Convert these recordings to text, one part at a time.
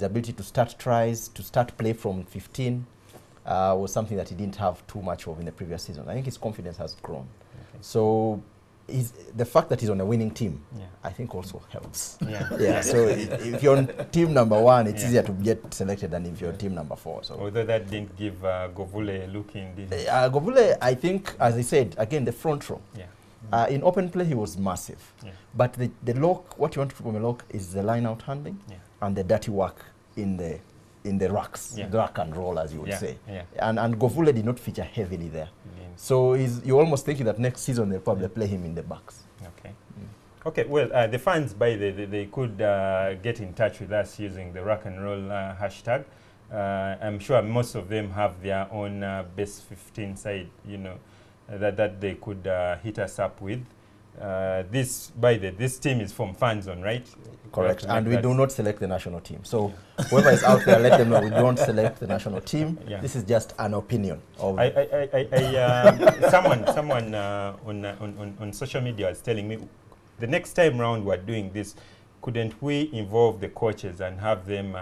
The ability to start tries, to start play from 15 was something that he didn't have too much of in the previous season. I think his confidence has grown. Okay. So the fact that he's on a winning team, I think also helps. So if you're on team number 1, it's easier to get selected than if you're on team number 4. So although that didn't give Govule a look in this. Govule, I think, as I said, again, the front row. In open play, he was massive. But the lock, what you want from a lock is the line-out handling and the dirty work in the racks, the rack and roll, as you would say. And Govule did not feature heavily there. So you're almost thinking that next season they'll probably play him in the backs. Okay. Okay, well, the fans, they could get in touch with us using the rock and roll hashtag. I'm sure most of them have their own best 15 side, you know, that they could hit us up with. This team is from fan zone, right? Correct, and we do not select the national team. So whoever is out there, let them know we don't select the national team. This is just an opinion. Of someone on social media was telling me, the next time round we're doing this, couldn't we involve the coaches and have them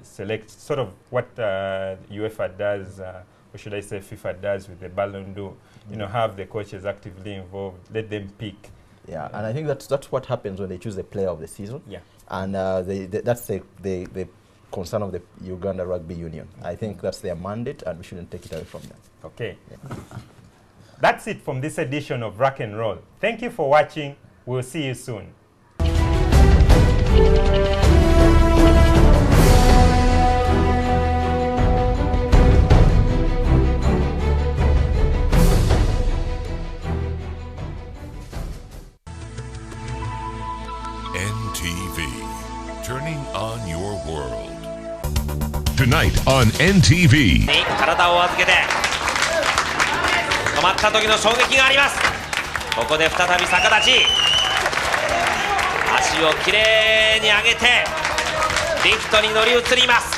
select sort of what UEFA does, or should I say FIFA does with the Ballon d'Or? You know, have the coaches actively involved, let them pick. Yeah, and I think that's what happens when they choose the player of the season. And that's the concern of the Uganda Rugby Union. I think that's their mandate, and we shouldn't take it away from them. Okay. That's it from this edition of Rock and Roll. Thank you for watching. We'll see you soon. NTV, turning on your world. Tonight on NTV. 体を預けて止まった時の衝撃があります。ここで再び逆立ち、足をきれいに上げてリフトに乗り移ります。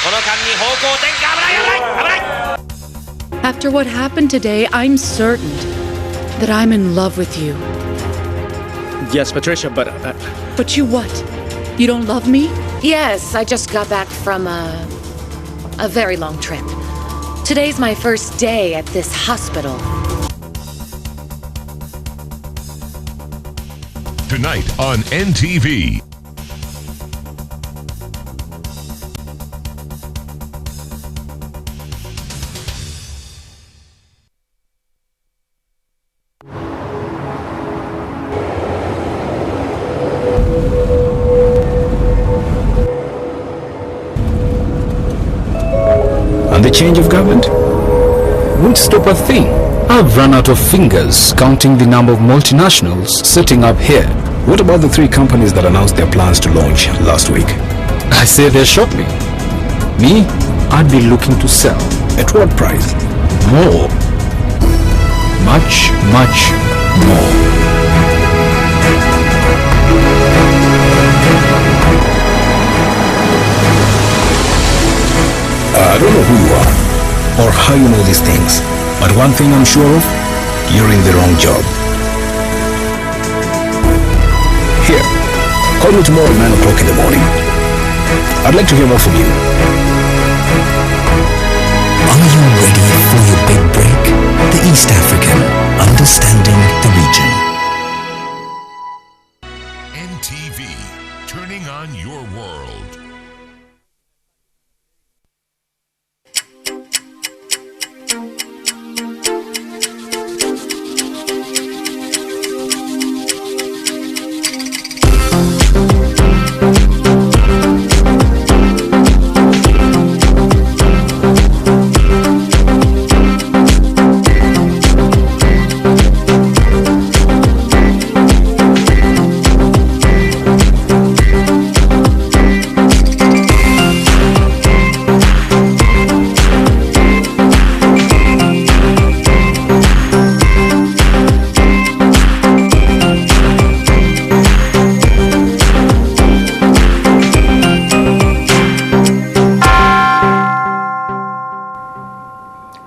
この間に方向転換、危ない危ない危ない。 After what happened today, I'm certain that I'm in love with you. Yes, Patricia, but... But you what? You don't love me? Yes, I just got back from a very long trip. Today's my first day at this hospital. Tonight on NTV. And the change of government won't stop a thing. I've run out of fingers counting the number of multinationals setting up here. What about the 3 companies that announced their plans to launch last week? I say they're shopping. Me, I'd be looking to sell. At what price? More. Much, much more. I don't know who you are or how you know these things, but one thing I'm sure of, you're in the wrong job. Here, call me tomorrow at 9 o'clock in the morning. I'd like to hear more from you. Are you ready for your big break? The East African, understanding the region. NTV, turning on your world.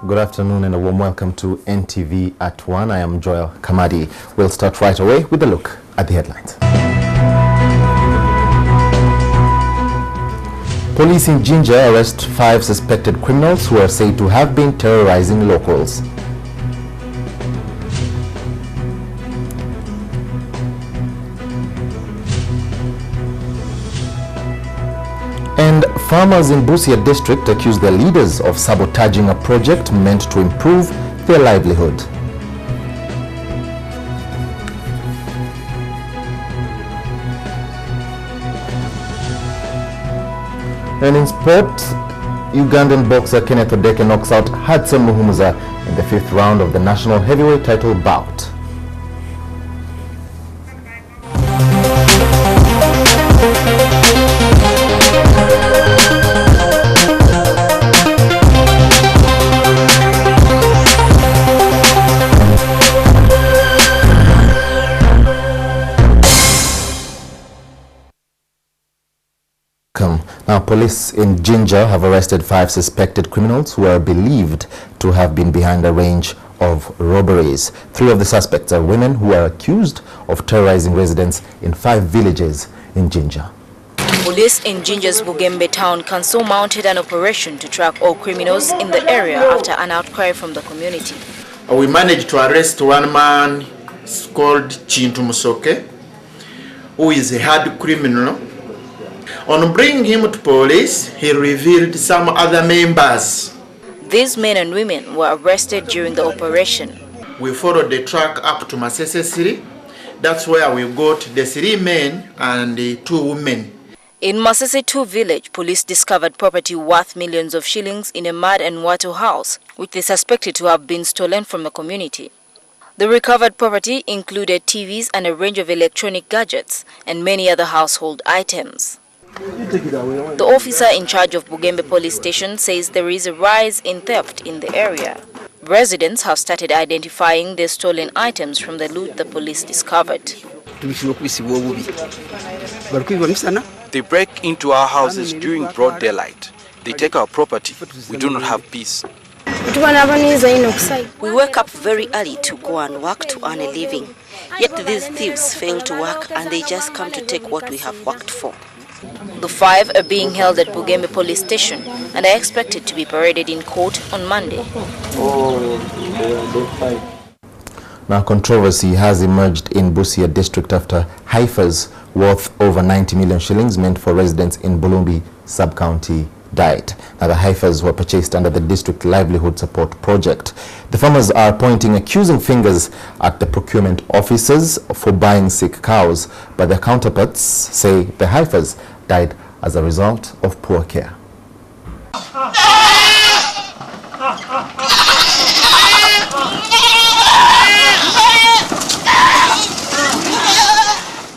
Good afternoon and a warm welcome to NTV at ONE. I am Joel Kamadi. We'll start right away with a look at the headlines. Police in Jinja arrest 5 suspected criminals who are said to have been terrorizing locals. And farmers in Busia district accuse their leaders of sabotaging a project meant to improve their livelihood. And in sport, Ugandan boxer Kenneth Odeke knocks out Hudson Muhumuza in the 5th round of the national heavyweight title bout. Now, police in Jinja have arrested 5 suspected criminals who are believed to have been behind a range of robberies. 3 of the suspects are women who are accused of terrorizing residents in 5 villages in Jinja. Police in Jinja's Bugembe town council mounted an operation to track all criminals in the area after an outcry from the community. We managed to arrest one man called Chintu Musoke, who is a hard criminal. On bringing him to police, he revealed some other members. These men and women were arrested during the operation. We followed the track up to Masese City. That's where we got the 3 men and the 2 women. In Masese 2 village, police discovered property worth millions of shillings in a mud and water house, which they suspected to have been stolen from the community. The recovered property included TVs and a range of electronic gadgets and many other household items. The officer in charge of Bugembe police station says there is a rise in theft in the area. Residents have started identifying the stolen items from the loot the police discovered. They break into our houses during broad daylight. They take our property. We do not have peace. We wake up very early to go and work to earn a living. Yet these thieves fail to work and they just come to take what we have worked for. The 5 are being held at Bugembe police station and are expected to be paraded in court on Monday. Now, controversy has emerged in Busia district after heifers worth over 90 million shillings meant for residents in Bulumbi sub-county died. Now, the heifers were purchased under the district livelihood support project. The farmers are pointing accusing fingers at the procurement officers for buying sick cows, but their counterparts say the heifers died as a result of poor care.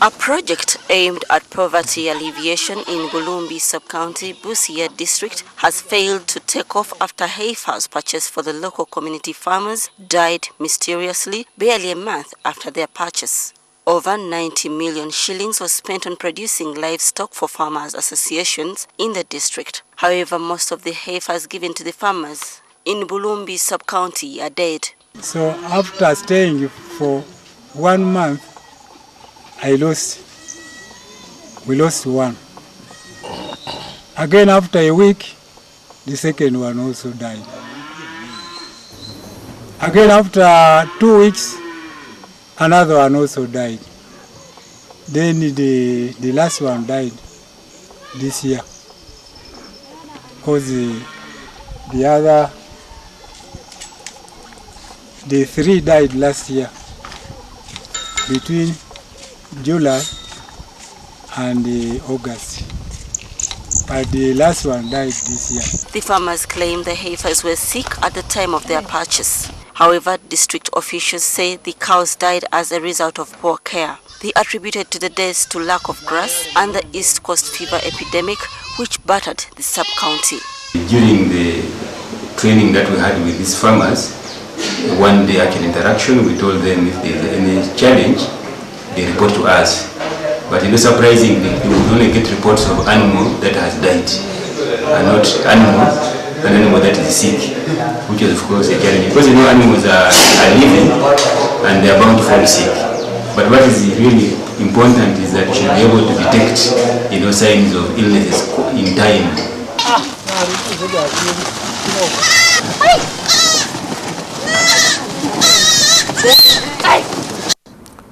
A project aimed at poverty alleviation in Bulumbi sub-county Busia district has failed to take off after heifers purchased for the local community farmers died mysteriously barely a month after their purchase. Over 90 million shillings was spent on producing livestock for farmers' associations in the district. However, most of the heifers given to the farmers in Bulumbi sub-county are dead. So after staying for 1 month, we lost 1. Again, after a week, the second one also died. Again, after 2 weeks, another one also died. Then the last one died this year. Because the 3 died last year, between July and August. But the last one died this year. The farmers claim the heifers were sick at the time of their purchase. However, district officials say the cows died as a result of poor care. They attributed to the deaths to lack of grass and the East Coast fever epidemic, which battered the sub-county. During the training that we had with these farmers, one day actual interaction, we told them if there is any challenge, they report to us. But surprisingly, we would only get reports of animal that has died, and not an animal that is sick, which is of course a challenge. Because animals are living and they are bound to fall sick. But what is really important is that you should be able to detect signs of illnesses in time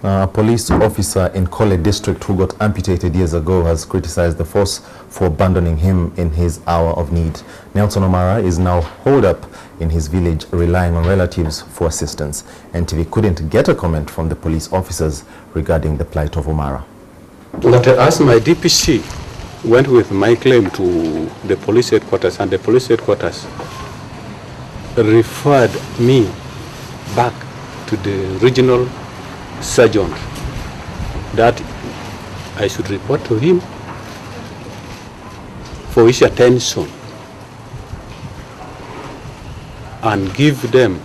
A police officer in Kole district who got amputated years ago has criticized the force for abandoning him in his hour of need. Nelson Omara is now holed up in his village, relying on relatives for assistance. NTV couldn't get a comment from the police officers regarding the plight of Omara. But as my DPC went with my claim to the police headquarters, and the police headquarters referred me back to the regional surgeon that I should report to him for his attention and give them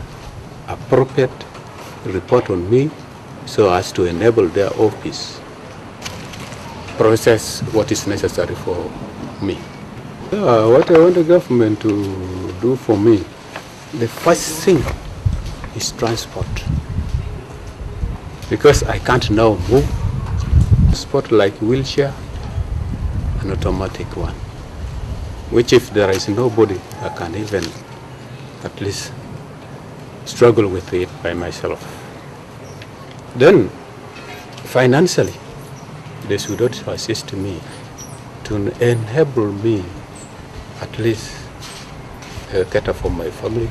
appropriate report on me so as to enable their office process what is necessary for me. What I want the government to do for me, the first thing is transport. Because I can't now move, sport like wheelchair, an automatic one, which if there is nobody, I can even at least struggle with it by myself. Then, financially, they should also assist me to enable me at least cater for my family,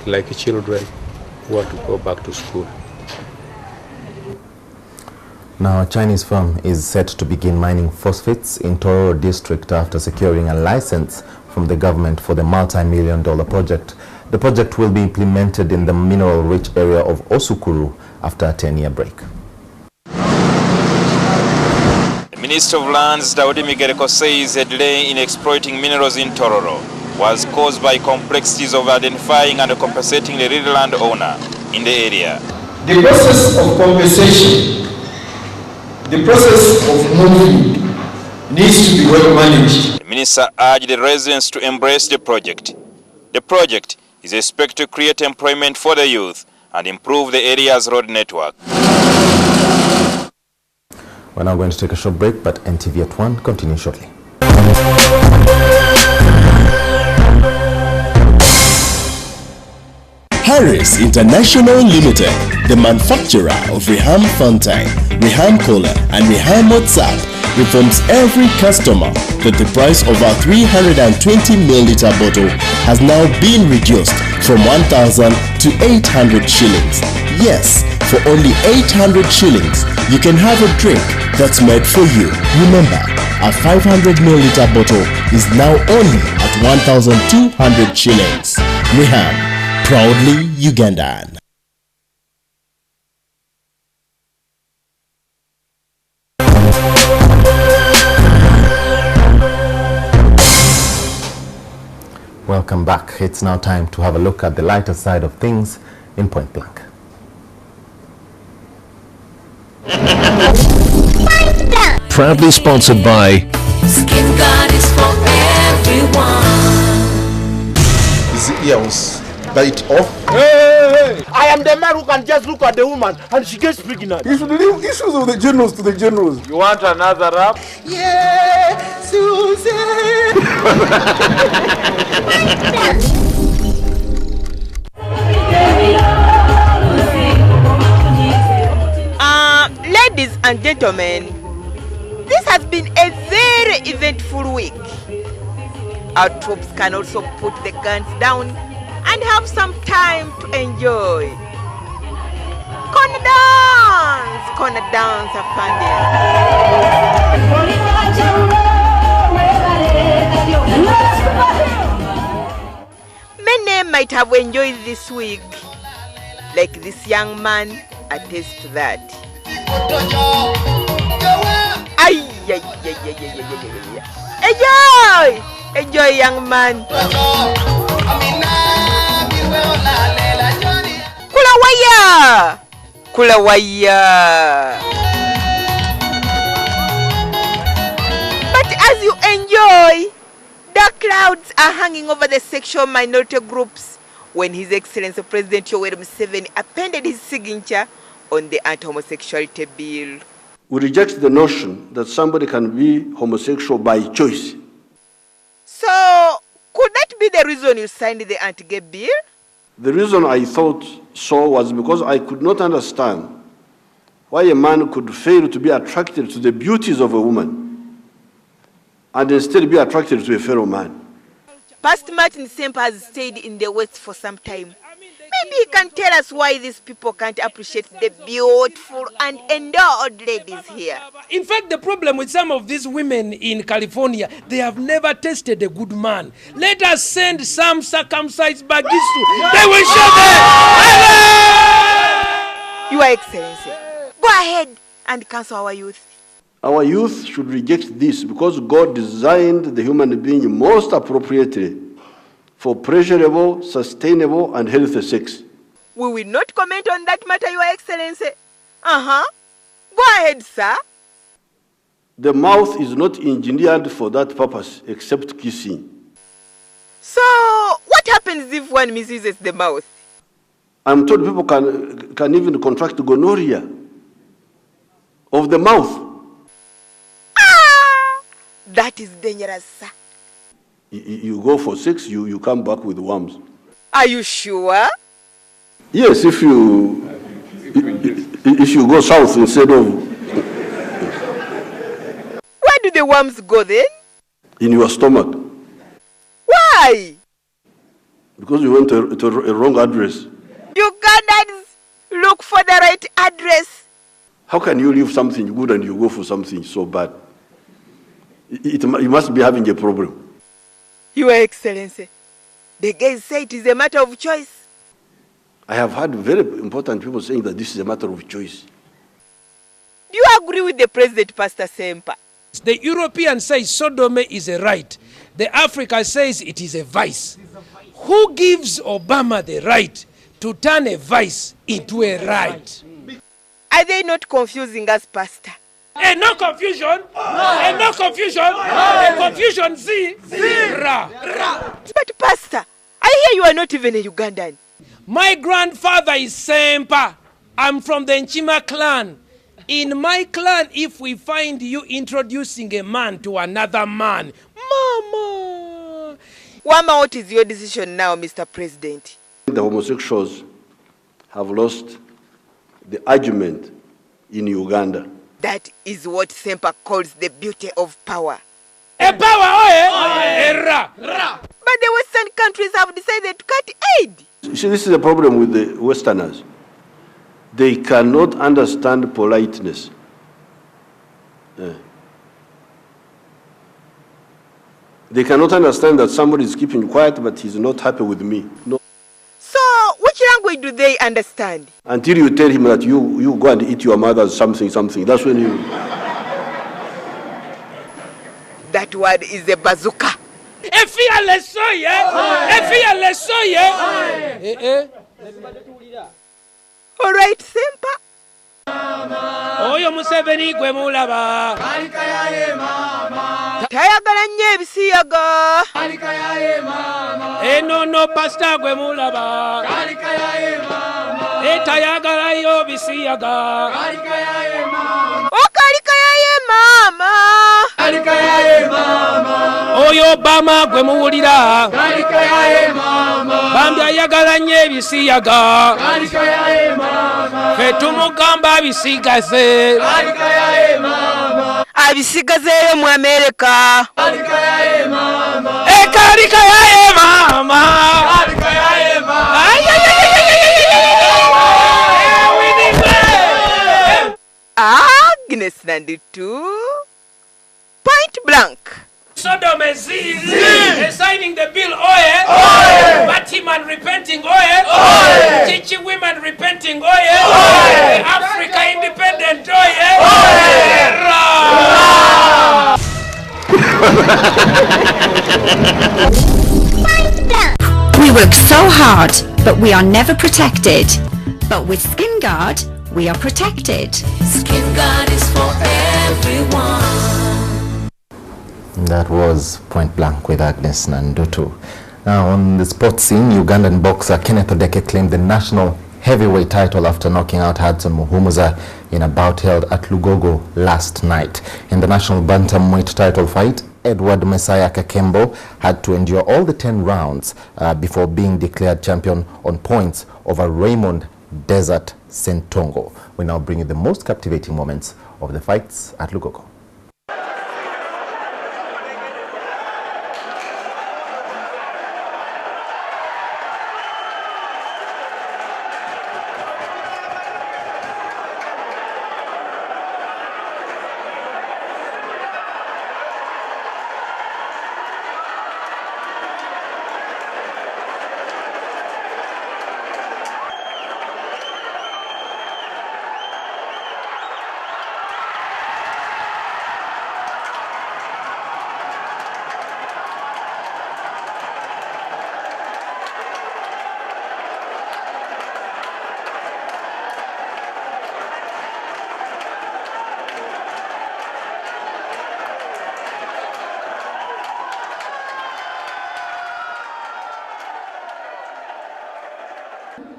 like children who want to go back to school. Now, a Chinese firm is set to begin mining phosphates in Tororo district after securing a license from the government for the multi-million-dollar project. The project will be implemented in the mineral-rich area of Osukuru after a 10-year break. The Minister of Lands, Daudi Migereko, says a delay in exploiting minerals in Tororo was caused by complexities of identifying and compensating the real landowner in the area. The process of compensation, the process of moving needs to be well managed. The minister urged the residents to embrace the project. The project is expected to create employment for the youth and improve the area's road network. We're now going to take a short break, but NTV at ONE continues shortly. Harris International Limited, the manufacturer of Reham Fountain, Reham Cola and Reham WhatsApp, informs every customer that the price of our 320ml bottle has now been reduced from 1,000 to 800 shillings. Yes, for only 800 shillings, you can have a drink that's made for you. Remember, our 500ml bottle is now only at 1,200 shillings. Reham, proudly Ugandan. Welcome back. It's now time to have a look at the lighter side of things in Point Blank. Proudly sponsored by Skin Guard is for everyone. His ears bite off. Hey! I am the man who can just look at the woman and she gets pregnant. You should leave issues of the generals to the generals. You want another rap? Yeah, Susan. Ladies and gentlemen, this has been a very eventful week. Our troops can also put the guns down and have some time to enjoy. Corner dance, Afandi. Many might have enjoyed this week, like this young man attests to that. Enjoy, young man. Kula waya. But as you enjoy, dark clouds are hanging over the sexual minority groups when His Excellency President Yoweri Museveni appended his signature on the anti-homosexuality bill. We reject the notion that somebody can be homosexual by choice. So, could the reason you signed the anti-gay bill? The reason I thought so was because I could not understand why a man could fail to be attracted to the beauties of a woman and instead be attracted to a fellow man. Pastor Martin Semper has stayed in the West for some time. Maybe he can tell us why these people can't appreciate the beautiful and endowed ladies here. In fact, the problem with some of these women in California, they have never tasted a good man. Let us send some circumcised Bagisu. They will show them. Your Excellency, go ahead and counsel our youth. Our youth should reject this because God designed the human being most appropriately for pleasurable, sustainable, and healthy sex. We will not comment on that matter, Your Excellency. Go ahead, sir. The mouth is not engineered for that purpose, except kissing. So, what happens if one misuses the mouth? I'm told people can even contract gonorrhea of the mouth. That is dangerous, sir. You go for sex, you come back with worms. Are you sure? Yes, if you go south instead of... Where do the worms go then? In your stomach. Why? Because you went to a wrong address. Ugandans, look for the right address. How can you leave something good and you go for something so bad? You must be having a problem. Your Excellency, the gays say it is a matter of choice. I have heard very important people saying that this is a matter of choice. Do you agree with the President, Pastor Semper? The European says sodomy is a right. The Africa says it is a vice. Who gives Obama the right to turn a vice into a right? Are they not confusing us, Pastor? No confusion. No confusion. Confusion Z. Ra. But Pastor, I hear you are not even a Ugandan. My grandfather is Semper. I'm from the Nchima clan. In my clan, if we find you introducing a man to another man, Mama. Wama, what is your decision now, Mr. President? The homosexuals have lost the argument in Uganda. That is what Semper calls the beauty of power. A power, Ra. But the Western countries have decided to cut aid. You see, this is a problem with the Westerners. They cannot understand politeness. They cannot understand that somebody is keeping quiet, but he's not happy with me. No. So, which language do they understand? Until you tell him that you go and eat your mother's something. That's when you... That word is a bazooka. All right, Semper. Oyo Museveni gwe mulaba. Tayagala nnyo ebisiyaga. No pastor gwe mulaba. Tayagala yo bisiyaga. Okalikayaye mama. Oyo Obama gwe muwulira. Bambi ayagala nnyo ebisiyaga. Fe tumugamba abisigaze. Abisigazeyo mu America. Ekalikayaye mama. Agnes Nanditu. Point blank. Sodom is signing the bill, Batiman repenting, Chichi women repenting, Africa independent, We work so hard, but we are never protected. But with Skin Guard, we are protected. Skin Guard is for everyone. That was Point Blank with Agnes Nandutu. Now on the sports scene, Ugandan boxer Kenneth Odeke claimed the national heavyweight title after knocking out Hudson Muhumuza in a bout held at Lugogo last night. In the national bantamweight title fight, Edward Messiah Kakembo had to endure all the 10 rounds before being declared champion on points over Raymond Desert Sentongo. We now bring you the most captivating moments of the fights at Lugoko.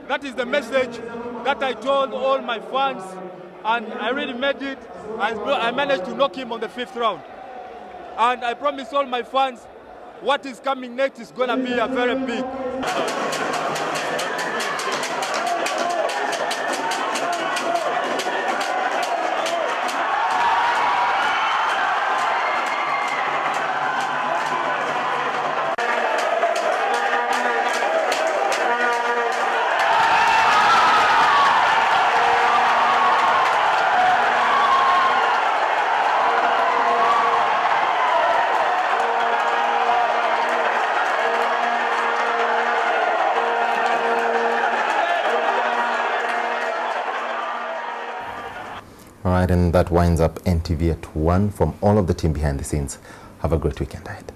That is the message that I told all my fans, and I really made it. I managed to knock him on the 5th round. And I promise all my fans, what is coming next is going to be a very big. All right, and that winds up NTV at 1. From all of the team behind the scenes, have a great weekend ahead.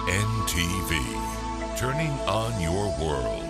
NTV, turning on your world.